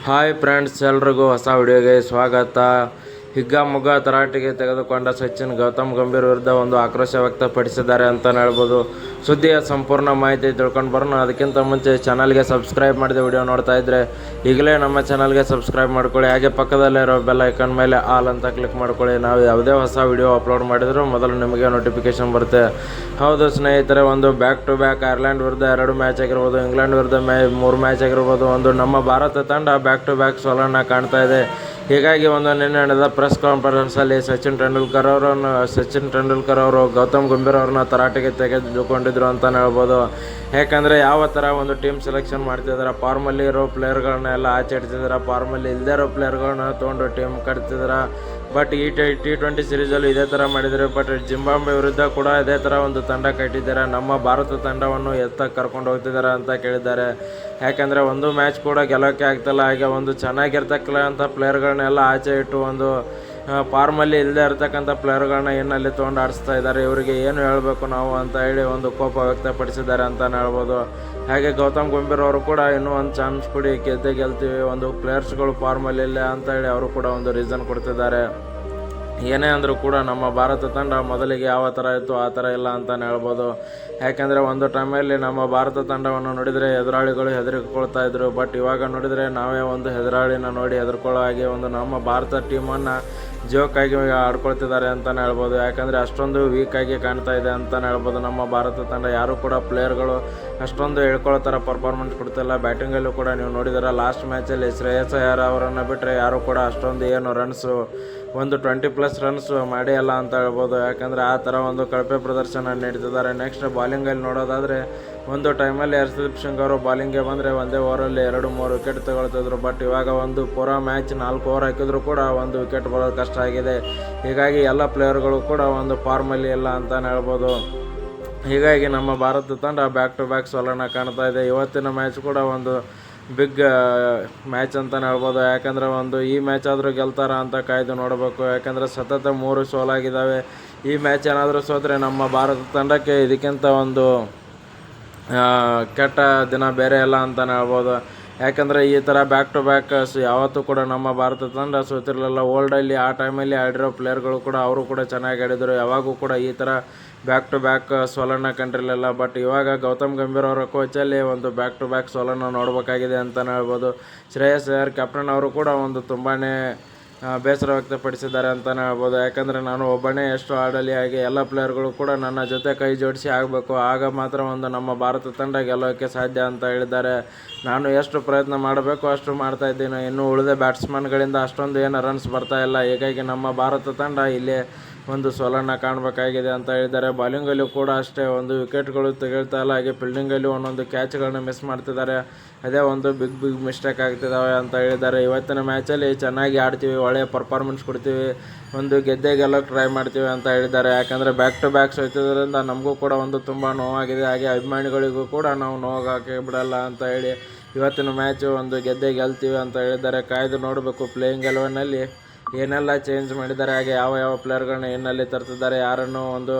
Hi friends, ಎಲ್ರಿಗೂ ಹೊಸ ವಿಡಿಯೋಗೆ ಸ್ವಾಗತ. ಹಿಗ್ಗಾಮುಗ್ಗಾ ತರಾಟೆಗೆ ತೆಗೆದುಕೊಂಡ ಸಚಿನ್ ಗೌತಮ್ ಗಂಭೀರ್ ವಿರುದ್ಧ ಒಂದು ಆಕ್ರೋಶ ವ್ಯಕ್ತಪಡಿಸಿದ್ದಾರೆ ಅಂತಲೇ ಹೇಳ್ಬೋದು. ಸುದ್ದಿಯ ಸಂಪೂರ್ಣ ಮಾಹಿತಿ ತಿಳ್ಕೊಂಡು ಬರೋಣ. ಅದಕ್ಕಿಂತ ಮುಂಚೆ ಚಾನಲ್ಗೆ ಸಬ್ಸ್ಕ್ರೈಬ್ ಮಾಡಿದ ವಿಡಿಯೋ ನೋಡ್ತಾ ಇದ್ದರೆ ಈಗಲೇ ನಮ್ಮ ಚಾನಲ್ಗೆ ಸಬ್ಸ್ಕ್ರೈಬ್ ಮಾಡ್ಕೊಳ್ಳಿ. ಹಾಗೆ ಪಕ್ಕದಲ್ಲಿರೋ ಬೆಲ್ ಐಕಾನ್ ಮೇಲೆ ಆಲ್ ಅಂತ ಕ್ಲಿಕ್ ಮಾಡ್ಕೊಳ್ಳಿ. ನಾವು ಯಾವುದೇ ಹೊಸ ವಿಡಿಯೋ ಅಪ್ಲೋಡ್ ಮಾಡಿದರೂ ಮೊದಲು ನಿಮಗೆ ನೋಟಿಫಿಕೇಶನ್ ಬರುತ್ತೆ. ಹೌದು ಸ್ನೇಹಿತರೆ, ಒಂದು ಬ್ಯಾಕ್ ಟು ಬ್ಯಾಕ್ ಐರ್ಲೆಂಡ್ ವಿರುದ್ಧ 2 ಮ್ಯಾಚ್ ಆಗಿರ್ಬೋದು, ಇಂಗ್ಲೆಂಡ್ ವಿರುದ್ಧ 3 ಮ್ಯಾಚ್ ಆಗಿರ್ಬೋದು, ಒಂದು ನಮ್ಮ ಭಾರತ ತಂಡ ಬ್ಯಾಕ್ ಟು ಬ್ಯಾಕ್ ಸೋಲನ್ನು ಕಾಣ್ತಾ ಇದೆ. ಹೀಗಾಗಿ ನಿನ್ನೆ ನಡೆದ ಪ್ರೆಸ್ ಕಾನ್ಫರೆನ್ಸಲ್ಲಿ ಸಚಿನ್ ತೆಂಡೂಲ್ಕರ್ ಅವರು ಗೌತಮ್ ಗಂಭೀರ್ ಅವ್ರನ್ನ ತರಾಟೆಗೆ ತೆಗೆದುಕೊಂಡಿದ್ರು ಅಂತಲೇ ಹೇಳ್ಬೋದು. ಯಾಕಂದರೆ ಯಾವ ಥರ ಒಂದು ಟೀಮ್ ಸೆಲೆಕ್ಷನ್ ಮಾಡ್ತಿದ್ದಾರೆ, ಫಾರ್ಮಲ್ಲಿ ಇರೋ ಪ್ಲೇಯರ್ಗಳನ್ನ ಎಲ್ಲ ಆಚೆ ಇಡ್ತಿದ್ದಾರೆ, ಫಾರ್ಮಲ್ಲಿ ಇಲ್ಲದೇ ಇರೋ ಪ್ಲೇಯರ್ಗಳನ್ನ ತೊಗೊಂಡು ಟೀಮ್ ಕಟ್ತಿದ್ದಾರೆ. ಬಟ್ ಈ T20 ಸೀರೀಸಲ್ಲಿ ಇದೇ ಥರ ಮಾಡಿದ್ದಾರೆ. ಬಟ್ ಜಿಂಬಾಬ್ವೆ ವಿರುದ್ಧ ಕೂಡ ಇದೇ ಥರ ಒಂದು ತಂಡ ಕಟ್ಟಿದ್ದಾರೆ. ನಮ್ಮ ಭಾರತ ತಂಡವನ್ನು ಎತ್ತ ಕರ್ಕೊಂಡು ಹೋಗ್ತಿದ್ದಾರೆ ಅಂತ ಕೇಳಿದ್ದಾರೆ. ಯಾಕಂದರೆ ಒಂದು ಮ್ಯಾಚ್ ಕೂಡ ಗೆಲ್ಲೋಕ್ಕೆ ಆಗ್ತಿಲ್ಲ. ಹಾಗೆ ಒಂದು ಚೆನ್ನಾಗಿರ್ತಕ್ಕಂಥ ಪ್ಲೇಯರ್ಗಳನ್ನೆಲ್ಲ ಆಚೆ ಇಟ್ಟು ಒಂದು ಫಾರ್ಮಲ್ಲಿ ಇಲ್ಲದೆ ಇರ್ತಕ್ಕಂಥ ಪ್ಲೇಯರ್ಗಳನ್ನ ಏನಲ್ಲಿ ತೊಗೊಂಡು ಆಡಿಸ್ತಾ ಇದ್ದಾರೆ. ಇವರಿಗೆ ಏನು ಹೇಳಬೇಕು ನಾವು ಅಂತ ಹೇಳಿ ಒಂದು ಕೋಪ ವ್ಯಕ್ತಪಡಿಸಿದ್ದಾರೆ ಅಂತಲೇ ಹೇಳ್ಬೋದು. ಹಾಗೆ ಗೌತಮ್ ಗಂಭೀರ್ ಅವರು ಕೂಡ ಇನ್ನೂ ಒಂದು ಚಾನ್ಸ್ ಕೊಡಿ, ಗೆಲ್ತೀವಿ, ಒಂದು ಪ್ಲೇಯರ್ಸ್ಗಳು ಫಾರ್ಮಲ್ಲಿ ಇಲ್ಲ ಅಂತ ಹೇಳಿ ಅವರು ಕೂಡ ಒಂದು ರೀಸನ್ ಕೊಡ್ತಿದ್ದಾರೆ. ಏನೇ ಅಂದರೂ ಕೂಡ ನಮ್ಮ ಭಾರತ ತಂಡ ಮೊದಲಿಗೆ ಯಾವ ಥರ ಇತ್ತು ಆ ಥರ ಇಲ್ಲ ಅಂತಲೇ ಹೇಳ್ಬೋದು. ಯಾಕೆಂದರೆ ಒಂದು ಟೈಮಲ್ಲಿ ನಮ್ಮ ಭಾರತ ತಂಡವನ್ನು ನೋಡಿದರೆ ಎದುರಾಳಿಗಳು ಹೆದರಿಕೊಳ್ತಾ ಇದ್ರು. ಬಟ್ ಇವಾಗ ನೋಡಿದರೆ ನಾವೇ ಒಂದು ಎದುರಾಳಿನ ನೋಡಿ ಹೆದರ್ಕೊಳ್ಳೋ ಹಾಗೆ ಒಂದು ನಮ್ಮ ಭಾರತ ಟೀಮನ್ನು ಜೋಕಾಗಿ ಆಡ್ಕೊಳ್ತಿದ್ದಾರೆ ಅಂತಲೇ ಹೇಳ್ಬೋದು. ಯಾಕಂದರೆ ಅಷ್ಟೊಂದು ವೀಕಾಗಿ ಕಾಣ್ತಾ ಇದೆ ಅಂತಲೇ ಹೇಳ್ಬೋದು ನಮ್ಮ ಭಾರತ ತಂಡ. ಯಾರೂ ಕೂಡ ಪ್ಲೇಯರ್ಗಳು ಅಷ್ಟೊಂದು ಹೇಳ್ಕೊಳ್ಳೋ ಥರ ಪರ್ಫಾರ್ಮೆನ್ಸ್ ಕೊಡ್ತಿಲ್ಲ. ಬ್ಯಾಟಿಂಗಲ್ಲೂ ಕೂಡ ನೀವು ನೋಡಿದರೆ ಲಾಸ್ಟ್ ಮ್ಯಾಚಲ್ಲಿ ಶ್ರೇಯಸ್ ಅಯ್ಯರ್ ಅವರನ್ನು ಬಿಟ್ಟರೆ ಯಾರೂ ಕೂಡ ಅಷ್ಟೊಂದು ಏನು ರನ್ಸು ಒಂದು 20+ ರನ್ಸ್ ಮಾಡಿ ಅಲ್ಲ ಅಂತ ಹೇಳ್ಬೋದು. ಯಾಕಂದರೆ ಆ ಥರ ಒಂದು ಕಳಪೆ ಪ್ರದರ್ಶನ ನೀಡ್ತಿದ್ದಾರೆ. ನೆಕ್ಸ್ಟ್ ಬಾಲಿಂಗಲ್ಲಿ ನೋಡೋದಾದರೆ ಒಂದು ಟೈಮಲ್ಲಿ ಹರ್ಷದೀಪ್ ಸಿಂಗ್ ಅವರು ಬಾಲಿಂಗ್ಗೆ ಬಂದರೆ ಒಂದೇ ಓವರಲ್ಲಿ 2-3 ವಿಕೆಟ್ ತಗೊಳ್ತಿದ್ರು. ಬಟ್ ಇವಾಗ ಒಂದು ಪೂರಾ ಮ್ಯಾಚ್ 4 ಓವರ್ ಹಾಕಿದ್ರು ಕೂಡ ಒಂದು ವಿಕೆಟ್ ಬರೋದು ಕಷ್ಟ ಆಗಿದೆ. ಹೀಗಾಗಿ ಎಲ್ಲ ಪ್ಲೇಯರ್ಗಳು ಕೂಡ ಒಂದು ಫಾರ್ಮಲ್ಲಿ ಇಲ್ಲ ಅಂತಲೇ ಹೇಳ್ಬೋದು. ಹೀಗಾಗಿ ನಮ್ಮ ಭಾರತ ತಂಡ ಬ್ಯಾಕ್ ಟು ಬ್ಯಾಕ್ ಸೋಲನ್ನು ಕಾಣ್ತಾ ಇದೆ. ಇವತ್ತಿನ ಮ್ಯಾಚ್ ಕೂಡ ಒಂದು ಬಿಗ್ ಮ್ಯಾಚ್ ಅಂತಲೇ ಹೇಳ್ಬೋದು. ಯಾಕಂದರೆ ಒಂದು ಈ ಮ್ಯಾಚ್ ಆದರೂ ಗೆಲ್ತಾರ ಅಂತ ಕಾಯ್ದು ನೋಡಬೇಕು. ಯಾಕಂದರೆ ಸತತ 3 ಸೋಲಾಗಿದ್ದಾವೆ. ಈ ಮ್ಯಾಚ್ ಏನಾದರೂ ಸೋತ್ರೆ ನಮ್ಮ ಭಾರತ ತಂಡಕ್ಕೆ ಇದಕ್ಕಿಂತ ಒಂದು ಕೆಟ್ಟ ದಿನ ಬೇರೆ ಇಲ್ಲ ಅಂತಲೇ ಹೇಳ್ಬೋದು. ಯಾಕಂದರೆ ಈ ಥರ ಬ್ಯಾಕ್ ಟು ಬ್ಯಾಕ್ ಯಾವತ್ತೂ ಕೂಡ ನಮ್ಮ ಭಾರತ ತಂಡ ಸೋತಿರಲಿಲ್ಲ. ಓಲ್ಡಲ್ಲಿ ಆ ಟೈಮಲ್ಲಿ ಆಡಿರೋ ಪ್ಲೇಯರ್ಗಳು ಕೂಡ ಅವರು ಕೂಡ ಚೆನ್ನಾಗಿ ಆಡಿದರು. ಯಾವಾಗೂ ಕೂಡ ಈ ಥರ ಬ್ಯಾಕ್ ಟು ಬ್ಯಾಕ್ ಸೋಲನ್ನು ಕಂಡಿರಲಿಲ್ಲ. ಬಟ್ ಇವಾಗ ಗೌತಮ್ ಗಂಭೀರ್ ಅವರ ಕೋಚಲ್ಲಿ ಒಂದು ಬ್ಯಾಕ್ ಟು ಬ್ಯಾಕ್ ಸೋಲನ್ನು ನೋಡಬೇಕಾಗಿದೆ ಅಂತಲೇ ಹೇಳ್ಬೋದು. ಶ್ರೇಯಸ್ ಅಯ್ಯರ್ ಕ್ಯಾಪ್ಟನ್ ಅವರು ಕೂಡ ಒಂದು ತುಂಬಾ ಬೇಸರ ವ್ಯಕ್ತಪಡಿಸಿದ್ದಾರೆ ಅಂತಲೇ ಹೇಳ್ಬೋದು. ಯಾಕಂದರೆ ನಾನು ಒಬ್ಬನೇ ಎಷ್ಟು ಆಡಲಿ, ಹಾಗೆ ಎಲ್ಲ ಪ್ಲೇಯರ್ಗಳು ಕೂಡ ನನ್ನ ಜೊತೆ ಕೈ ಜೋಡಿಸಿ ಆಗಬೇಕು, ಆಗ ಮಾತ್ರ ಒಂದು ನಮ್ಮ ಭಾರತ ತಂಡ ಗೆಲ್ಲೋಕ್ಕೆ ಸಾಧ್ಯ ಅಂತ ಹೇಳಿದ್ದಾರೆ. ನಾನು ಎಷ್ಟು ಪ್ರಯತ್ನ ಮಾಡಬೇಕು ಅಷ್ಟು ಮಾಡ್ತಾಯಿದ್ದೀನಿ. ಇನ್ನು ಉಳಿದ ಬ್ಯಾಟ್ಸ್ಮನ್ಗಳಿಂದ ಅಷ್ಟೊಂದು ಏನು ರನ್ಸ್ ಬರ್ತಾಯಿಲ್ಲ. ಹೀಗಾಗಿ ನಮ್ಮ ಭಾರತ ತಂಡ ಇಲ್ಲಿ ಒಂದು ಸೋಲನ್ನು ಕಾಣಬೇಕಾಗಿದೆ ಅಂತ ಹೇಳಿದ್ದಾರೆ. ಬಾಲಿಂಗಲ್ಲೂ ಕೂಡ ಅಷ್ಟೇ ಒಂದು ವಿಕೆಟ್ಗಳು ತೆಗೆಳ್ತಾ ಇಲ್ಲ. ಹಾಗೆ ಫೀಲ್ಡಿಂಗಲ್ಲಿ ಒಂದೊಂದು ಕ್ಯಾಚ್ಗಳನ್ನ ಮಿಸ್ ಮಾಡ್ತಿದ್ದಾರೆ. ಅದೇ ಒಂದು ಬಿಗ್ ಮಿಸ್ಟೇಕ್ ಆಗ್ತಿದ್ದಾವೆ ಅಂತ ಹೇಳಿದ್ದಾರೆ. ಇವತ್ತಿನ ಮ್ಯಾಚಲ್ಲಿ ಚೆನ್ನಾಗಿ ಆಡ್ತೀವಿ, ಒಳ್ಳೆಯ ಪರ್ಫಾರ್ಮೆನ್ಸ್ ಕೊಡ್ತೀವಿ, ಒಂದು ಗೆಲ್ಲೋಕ್ಕೆ ಟ್ರೈ ಮಾಡ್ತೀವಿ ಅಂತ ಹೇಳಿದ್ದಾರೆ. ಯಾಕಂದರೆ ಬ್ಯಾಕ್ ಟು ಬ್ಯಾಕ್ ಸೋತಿದ್ದರಿಂದ ನಮಗೂ ಕೂಡ ಒಂದು ತುಂಬ ನೋವಾಗಿದೆ. ಹಾಗೆ ಅಭಿಮಾನಿಗಳಿಗೂ ಕೂಡ ನಾವು ನೋವಾಗಕ್ಕೆ ಬಿಡಲ್ಲ ಅಂತ ಹೇಳಿ ಇವತ್ತಿನ ಮ್ಯಾಚು ಒಂದು ಗೆಲ್ತೀವಿ ಅಂತ ಹೇಳಿದ್ದಾರೆ. ಕಾಯ್ದು ನೋಡಬೇಕು ಪ್ಲೇಯಿಂಗ್ 11ನಲ್ಲಿ ಏನೆಲ್ಲ ಚೇಂಜ್ ಮಾಡಿದ್ದಾರೆ, ಹಾಗೆ ಯಾವ ಪ್ಲೇಯರ್ಗಳನ್ನ ಏನಲ್ಲಿ ತರ್ತಿದ್ದಾರೆ, ಯಾರನ್ನು ಒಂದು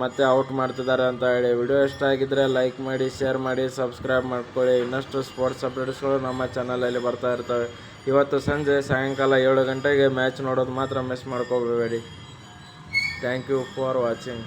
ಮತ್ತೆ ಔಟ್ ಮಾಡ್ತಿದ್ದಾರೆ ಅಂತ ಹೇಳಿ. ವಿಡಿಯೋ ಇಷ್ಟ ಆಗಿದ್ದರೆ ಲೈಕ್ ಮಾಡಿ, ಶೇರ್ ಮಾಡಿ, ಸಬ್ಸ್ಕ್ರೈಬ್ ಮಾಡ್ಕೊಳ್ಳಿ. ಇನ್ನಷ್ಟು ಸ್ಪೋರ್ಟ್ಸ್ ಅಪ್ಡೇಟ್ಸ್ಗಳು ನಮ್ಮ ಚಾನಲಲ್ಲಿ ಬರ್ತಾ ಇರ್ತವೆ. ಇವತ್ತು ಸಂಜೆ ಸಾಯಂಕಾಲ 7 ಗಂಟೆಗೆ ಮ್ಯಾಚ್ ನೋಡೋದು ಮಾತ್ರ ಮಿಸ್ ಮಾಡ್ಕೋಬೇಡಿ. Thank you for watching.